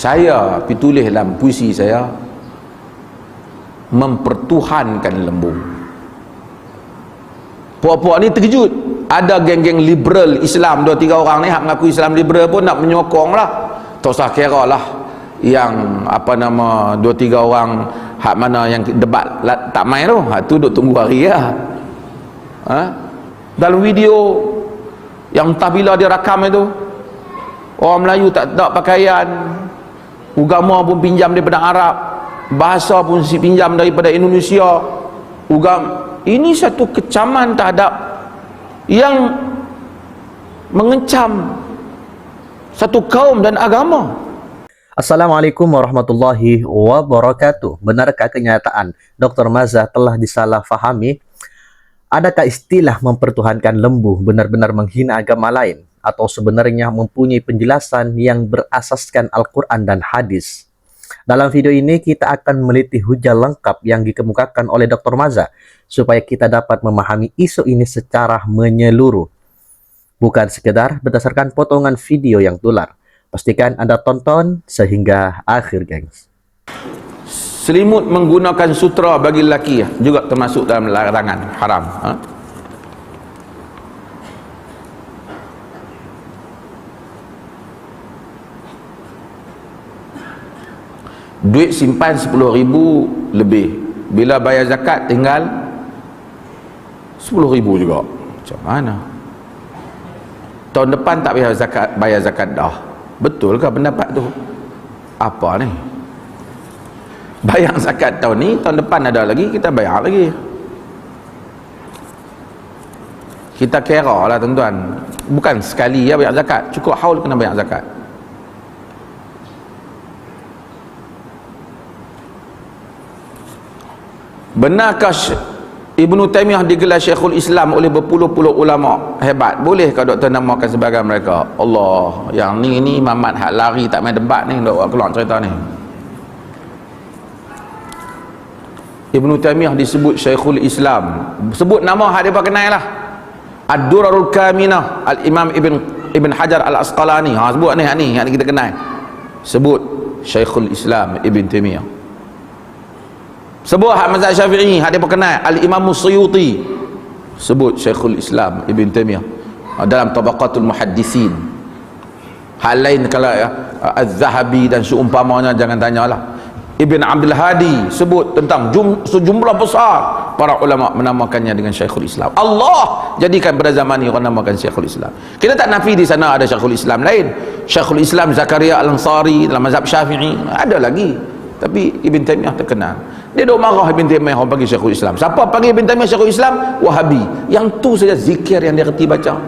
Saya pergi tulis dalam puisi saya, mempertuhankan lembu. Puak-puak ni terkejut. Ada geng-geng liberal Islam 2-3 orang ni hak mengaku Islam liberal pun nak menyokong lah. Tak usah kira lah yang apa nama 2-3 orang hak mana yang debat tak main tu, hak tu duk tunggu hari lah. Dalam video yang entah bila dia rakam itu, orang Melayu tak ada pakaian, agama pun pinjam daripada Arab, bahasa pun si pinjam daripada Indonesia. Ini satu kecaman terhadap yang mengencam satu kaum dan agama. Assalamualaikum warahmatullahi wabarakatuh. Benarkah kenyataan Dr. Mazhah telah disalahfahami? Adakah istilah mempertuhankan lembu benar-benar menghina agama lain, atau sebenarnya mempunyai penjelasan yang berasaskan Al-Quran dan hadis? Dalam video ini kita akan meliti hujah lengkap yang dikemukakan oleh Dr. Mazhah supaya kita dapat memahami isu ini secara menyeluruh, bukan sekedar berdasarkan potongan video yang tular. Pastikan Anda tonton sehingga akhir, gengs. Selimut menggunakan sutra bagi lelaki juga termasuk dalam larangan haram. Duit simpan 10,000 lebih, bila bayar zakat tinggal 10,000 juga. Macam mana? Tahun depan tak bayar zakat dah. Betul ke pendapat tu? Apa ni? Bayar zakat tahun ni, tahun depan ada lagi, kita bayar lagi. Kita kira lah tuan-tuan, bukan sekali ya bayar zakat, cukup haul kena bayar zakat. Benarkah Ibnu Taimiyah digelar Syekhul Islam oleh berpuluh-puluh ulama hebat? Bolehkah doktor namakan sebagai mereka? Allah, yang ni mamat hak lari tak main debat ni, dok keluar cerita ni. Ibnu Taimiyah disebut Syekhul Islam. Sebut nama hak depa kenal lah. Ad-Durarul Kaminah Al-Imam Ibn Hajar Al-Asqalani. Sebut ni hak ni kita kenal. Sebut Syekhul Islam Ibn Taimiyah. Sebut hak mazhab Syafi'i, hak dia kenal Al-Imam Suyuti. Sebut Syekhul Islam Ibn Taimiyah dalam Tabaqatul Muhaddisin. Hal lain kalau Az-Zahabi dan seumpamanya jangan tanyalah. Ibn Abdul Hadi sebut tentang sejumlah besar para ulama menamakannya dengan Syekhul Islam. Allah jadikan pada zaman ini orang namakan Syekhul Islam. Kita tak nafi di sana ada Syekhul Islam lain. Syekhul Islam Zakaria Al-Ansari dalam mazhab Syafi'i ada lagi, tapi Ibn Taimiyah terkenal. Dia duk marah Ibn Taimiyah orang panggil Syekhul Islam. Siapa panggil Ibn Taimiyah Syekhul Islam? Wahabi. Yang tu saja zikir yang dia reti baca.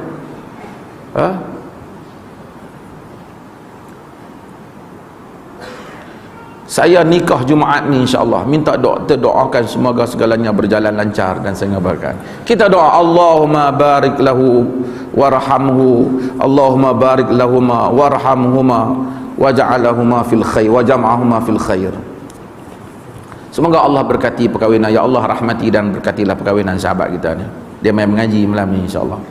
Saya nikah Jumaat ni insya-Allah, minta doktor doakan semoga segalanya berjalan lancar dan sehingga berkah. Kita doa Allahumma barik lahu warhamhu, Allahumma barik lahuma warhamhuma waj'alahuma fil khair wa jam'ahuma fil khair. Semoga Allah berkati perkahwinan. Ya Allah rahmati dan berkatilah perkahwinan sahabat kita ni. Dia main mengaji malam ni insya-Allah.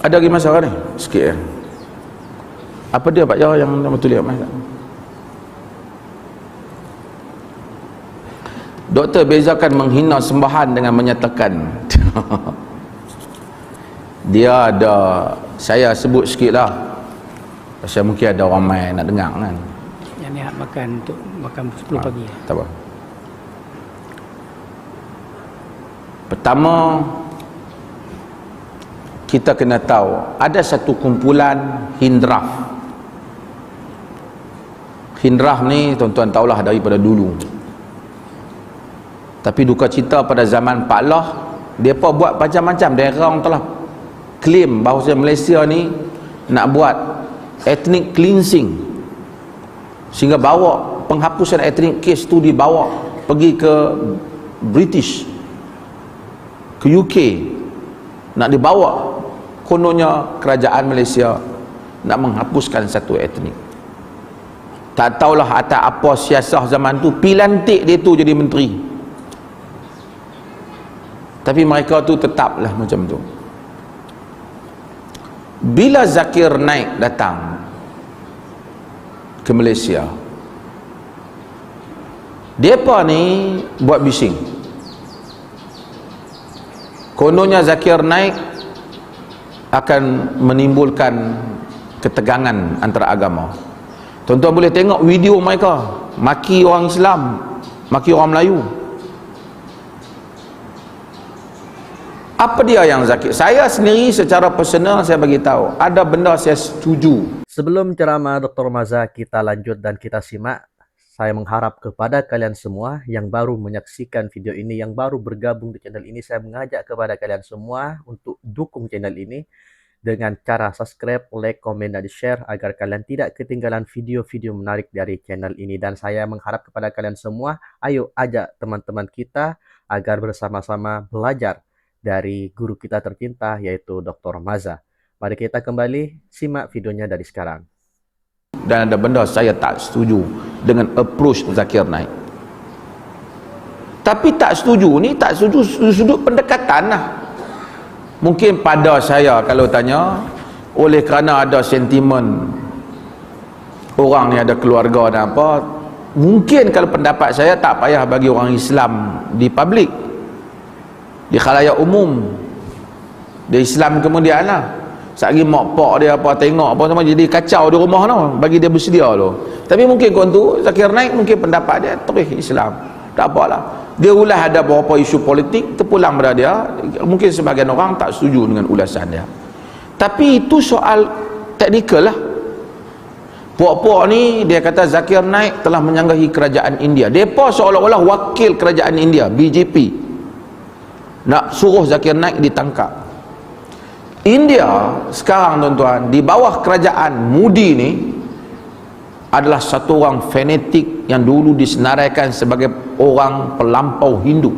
Ada lagi masalah ni? Sikit ya. Apa dia Pak Yah yang nama tulis masalah? Doktor bezakan menghina sembahan dengan menyatakan. Dia ada, saya sebut sikit lah, pasal mungkin ada orang main nak dengar kan. Yang ni makan untuk makan 10 pagi. Tak apa. Pertama, kita kena tahu ada satu kumpulan Hindraf. Hindraf ni tuan-tuan tahulah daripada dulu, tapi duka cita pada zaman Pak Loh, mereka buat macam-macam. Mereka orang telah claim bahawa Malaysia ni nak buat ethnic cleansing, sehingga bawa penghapusan ethnic case tu dibawa pergi ke British. ke UK, nak dibawa, kononnya kerajaan Malaysia nak menghapuskan satu etnik. Tak tahulah atas apa siasah zaman tu, pilantik dia tu jadi menteri. Tapi mereka tu tetaplah macam tu. Bila Zakir Naik datang ke Malaysia, depa ni buat bising. Kononnya Zakir Naik akan menimbulkan ketegangan antara agama. Tuan-tuan boleh tengok video mereka maki orang Islam, maki orang Melayu. Apa dia yang Zakir? Saya sendiri secara personal saya bagi tahu, ada benda saya setuju. Sebelum ceramah Dr. Maza kita lanjut dan kita simak, saya mengharap kepada kalian semua yang baru menyaksikan video ini, yang baru bergabung di channel ini, saya mengajak kepada kalian semua untuk dukung channel ini dengan cara subscribe, like, komen, dan share agar kalian tidak ketinggalan video-video menarik dari channel ini. Dan saya mengharap kepada kalian semua, ayo ajak teman-teman kita agar bersama-sama belajar dari guru kita tercinta yaitu Dr. Maza. Mari kita kembali simak videonya dari sekarang. Dan ada benda saya tak setuju dengan approach Zakir Naik. Tapi tak setuju ni, tak setuju sudut pendekatan lah. Mungkin pada saya kalau tanya, oleh kerana ada sentimen orang ni ada keluarga dan apa, mungkin kalau pendapat saya tak payah bagi orang Islam di public, di khalayak umum. Dia Islam kemudian lah, sekali mak pak dia apa tengok apa semua jadi kacau di rumah tu, bagi dia bersedia tu. Tapi mungkin kawan tu Zakir Naik mungkin pendapat dia terus Islam, tak apalah. Dia ulas ada beberapa isu politik, terpulang pada dia. Mungkin sebagian orang tak setuju dengan ulasan dia, tapi itu soal teknikal lah. Puak-puak ni dia kata Zakir Naik telah menyanggahi kerajaan India. Mereka seolah-olah wakil kerajaan India, BJP, nak suruh Zakir Naik ditangkap. India sekarang tuan-tuan di bawah kerajaan Modi ni adalah satu orang fanatik yang dulu disenaraikan sebagai orang pelampau Hindu.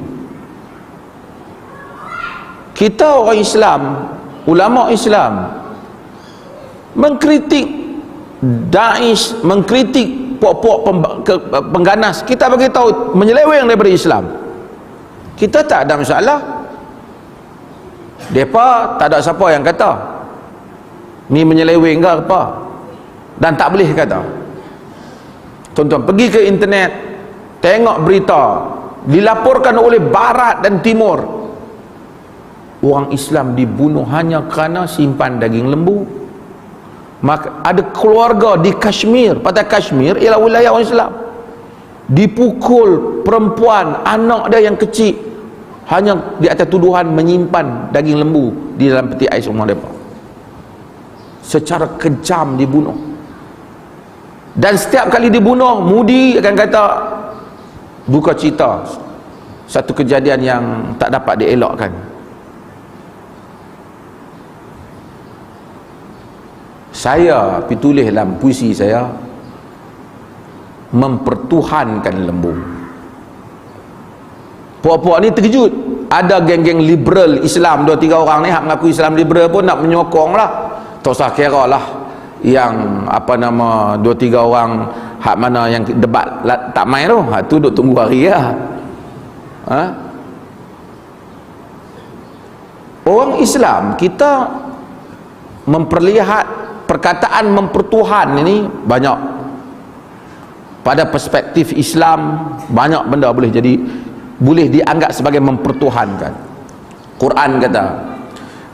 Kita orang Islam, ulama Islam mengkritik Daesh, mengkritik puak-puak pengganas, kita bagi tahu menyeleweng daripada Islam. Kita tak ada masalah. Depa tak ada siapa yang kata ni menyeleweng ke apa, dan tak boleh kata. Tuan-tuan pergi ke internet, tengok berita dilaporkan oleh barat dan timur, orang Islam dibunuh hanya kerana simpan daging lembu. Maka ada keluarga di Kashmir, patah Kashmir ialah wilayah orang Islam, dipukul perempuan, anak dia yang kecil, hanya di atas tuduhan menyimpan daging lembu di dalam peti ais rumah mereka. Secara kejam dibunuh. Dan setiap kali dibunuh, Modi akan kata buka cita, satu kejadian yang tak dapat dielakkan. Saya pergi tulis dalam puisi saya, mempertuhankan lembu. Puak-puak ni terkejut. Ada geng-geng liberal Islam 2-3 orang ni hak mengaku Islam liberal pun nak menyokong lah. Tak usah kira lah yang apa nama 2-3 orang hak mana yang debat tak main tu, hak tu duk tunggu hari lah. Orang Islam kita memperlihat perkataan mempertuhan ini banyak. Pada perspektif Islam banyak benda boleh dianggap sebagai mempertuhankan. Quran kata,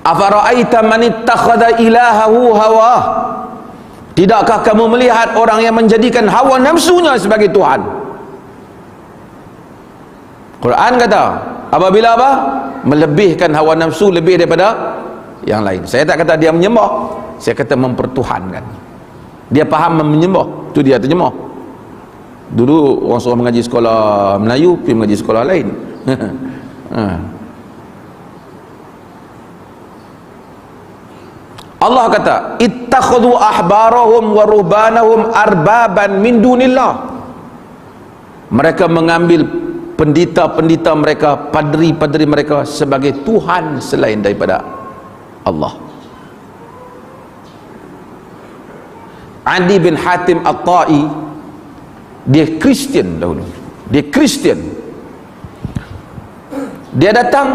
afara'aita man ittakhadha ilahahu hawah, tidakkah kamu melihat orang yang menjadikan hawa nafsunya sebagai Tuhan? Quran kata apabila apa? Melebihkan hawa nafsu lebih daripada yang lain. Saya tak kata dia menyembah, saya kata mempertuhankan. Dia faham menyembah, tu dia terjemah. Dulu orang suruh mengaji sekolah Melayu, pergi mengaji sekolah lain. Allah kata ittakhadhu ahbarahum wa ruhbanahum arbaban min dunillah. Mereka mengambil pendeta-pendeta mereka, padri-padri mereka sebagai Tuhan selain daripada Allah. Adi bin Hatim At-Ta'i, dia Kristian dahulu, dia Kristian. Dia datang,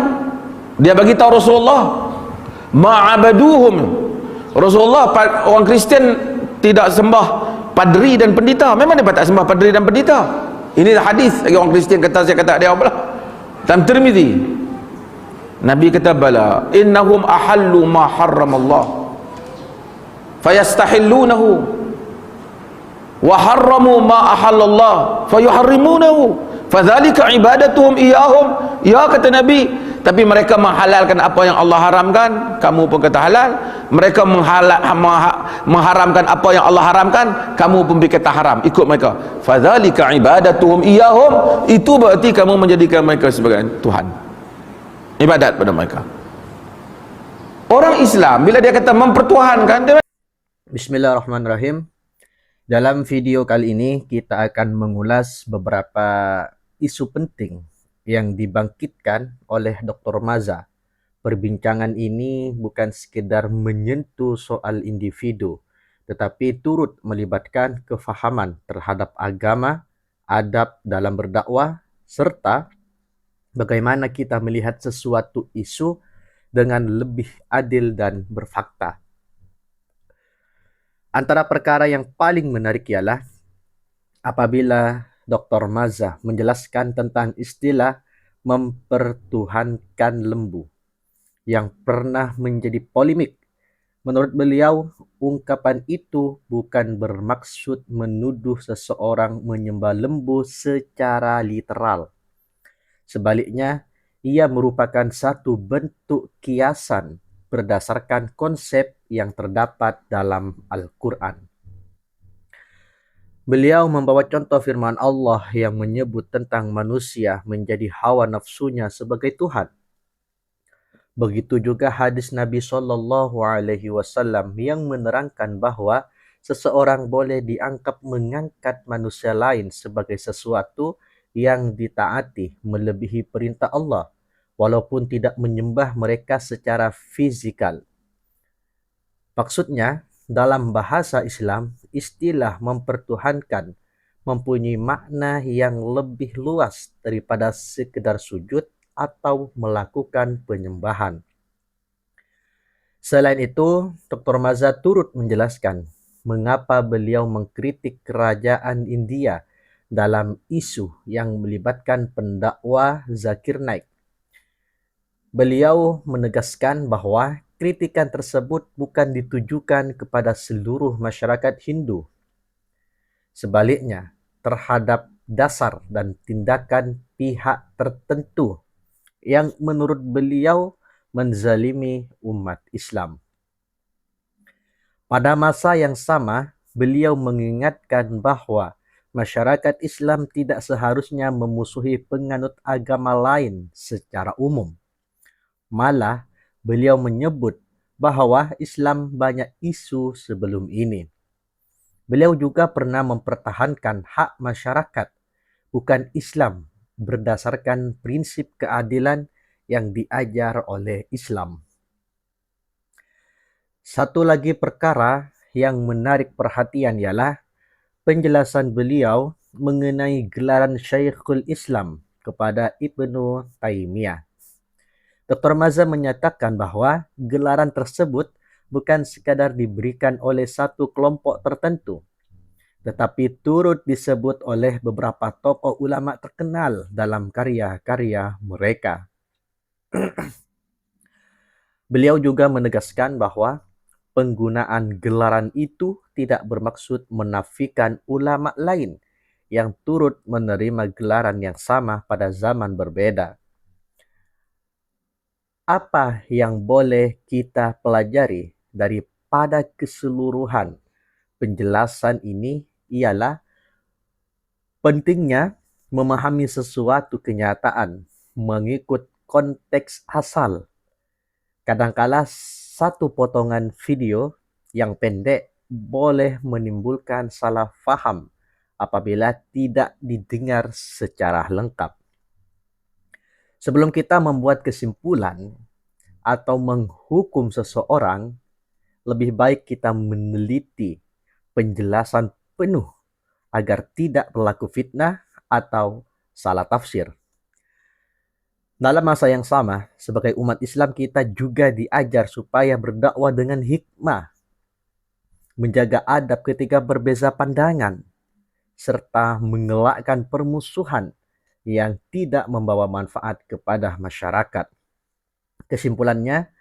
dia bagi tahu Rasulullah, ma'abaduhum. Rasulullah, orang Kristian tidak sembah padri dan pendeta. Memang dia tak sembah padri dan pendeta. Ini hadis bagi orang Kristian kata, saya kata dia apa lah, dalam Tirmizi. Nabi kata, bala innahum ahallu ma harramallah fayastahillunahu wa harramu ma ahallallah fayuharrimunahu fadzalika ibadatuhum iyahum. Ya, kata Nabi, tapi mereka menghalalkan apa yang Allah haramkan, kamu pun kata halal. Mereka mengharamkan apa yang Allah haramkan, kamu pun berkata haram, ikut mereka. Fadzalika ibadatuhum iyahum, itu berarti kamu menjadikan mereka sebagai Tuhan, ibadat pada mereka. Orang Islam bila dia kata mempertuhankan, dia... Bismillahirrahmanirrahim. Dalam video kali ini kita akan mengulas beberapa isu penting yang dibangkitkan oleh Dr. Maza. Perbincangan ini bukan sekedar menyentuh soal individu, tetapi turut melibatkan kefahaman terhadap agama, adab dalam berdakwah, serta bagaimana kita melihat sesuatu isu dengan lebih adil dan berfakta. Antara perkara yang paling menarik ialah apabila Dr. Maza menjelaskan tentang istilah mempertuhankan lembu yang pernah menjadi polemik. Menurut beliau, ungkapan itu bukan bermaksud menuduh seseorang menyembah lembu secara literal. Sebaliknya, ia merupakan satu bentuk kiasan berdasarkan konsep yang terdapat dalam Al-Quran. Beliau membawa contoh firman Allah yang menyebut tentang manusia menjadi hawa nafsunya sebagai Tuhan. Begitu juga hadis Nabi SAW yang menerangkan bahwa seseorang boleh dianggap mengangkat manusia lain sebagai sesuatu yang ditaati melebihi perintah Allah, walaupun tidak menyembah mereka secara fizikal. Maksudnya, dalam bahasa Islam, istilah mempertuhankan mempunyai makna yang lebih luas daripada sekedar sujud atau melakukan penyembahan. Selain itu, Dr. Maza turut menjelaskan mengapa beliau mengkritik kerajaan India dalam isu yang melibatkan pendakwa Zakir Naik. Beliau menegaskan bahwa kritikan tersebut bukan ditujukan kepada seluruh masyarakat Hindu. Sebaliknya, terhadap dasar dan tindakan pihak tertentu yang menurut beliau menzalimi umat Islam. Pada masa yang sama, beliau mengingatkan bahwa masyarakat Islam tidak seharusnya memusuhi penganut agama lain secara umum. Malah, beliau menyebut bahwa Islam banyak isu sebelum ini. Beliau juga pernah mempertahankan hak masyarakat, bukan Islam, berdasarkan prinsip keadilan yang diajar oleh Islam. Satu lagi perkara yang menarik perhatian ialah penjelasan beliau mengenai gelaran Syekhul Islam kepada Ibnu Taimiyah. Dr. Maza menyatakan bahwa gelaran tersebut bukan sekadar diberikan oleh satu kelompok tertentu, tetapi turut disebut oleh beberapa tokoh ulama terkenal dalam karya-karya mereka. Beliau juga menegaskan bahwa penggunaan gelaran itu tidak bermaksud menafikan ulama lain yang turut menerima gelaran yang sama pada zaman berbeda. Apa yang boleh kita pelajari daripada keseluruhan penjelasan ini ialah pentingnya memahami sesuatu kenyataan mengikut konteks asal. Kadangkala satu potongan video yang pendek boleh menimbulkan salah faham apabila tidak didengar secara lengkap. Sebelum kita membuat kesimpulan atau menghukum seseorang, lebih baik kita meneliti penjelasan penuh agar tidak berlaku fitnah atau salah tafsir. Dalam masa yang sama, sebagai umat Islam kita juga diajar supaya berdakwah dengan hikmah, menjaga adab ketika berbeza pandangan, serta mengelakkan permusuhan yang tidak membawa manfaat kepada masyarakat. Kesimpulannya,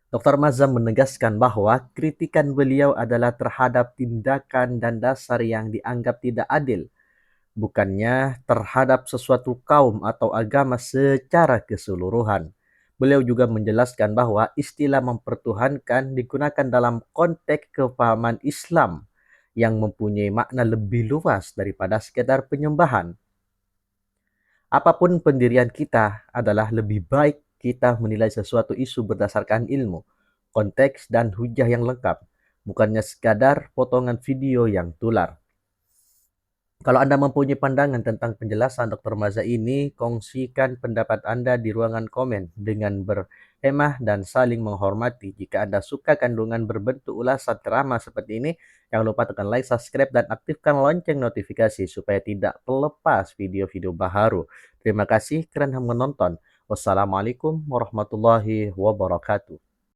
Dr. Mazam menegaskan bahwa kritikan beliau adalah terhadap tindakan dan dasar yang dianggap tidak adil, bukannya terhadap sesuatu kaum atau agama secara keseluruhan. Beliau juga menjelaskan bahwa istilah mempertuhankan digunakan dalam konteks kepahaman Islam yang mempunyai makna lebih luas daripada sekedar penyembahan. Apapun pendirian kita adalah lebih baik kita menilai sesuatu isu berdasarkan ilmu, konteks, dan hujah yang lengkap, bukannya sekadar potongan video yang tular. Kalau Anda mempunyai pandangan tentang penjelasan Dr. Maza ini, kongsikan pendapat Anda di ruangan komen dengan berhemah dan saling menghormati. Jika Anda suka kandungan berbentuk ulasan ceramah seperti ini, jangan lupa tekan like, subscribe, dan aktifkan lonceng notifikasi supaya tidak terlepas video-video baru. Terima kasih kerana menonton. Wassalamualaikum warahmatullahi wabarakatuh.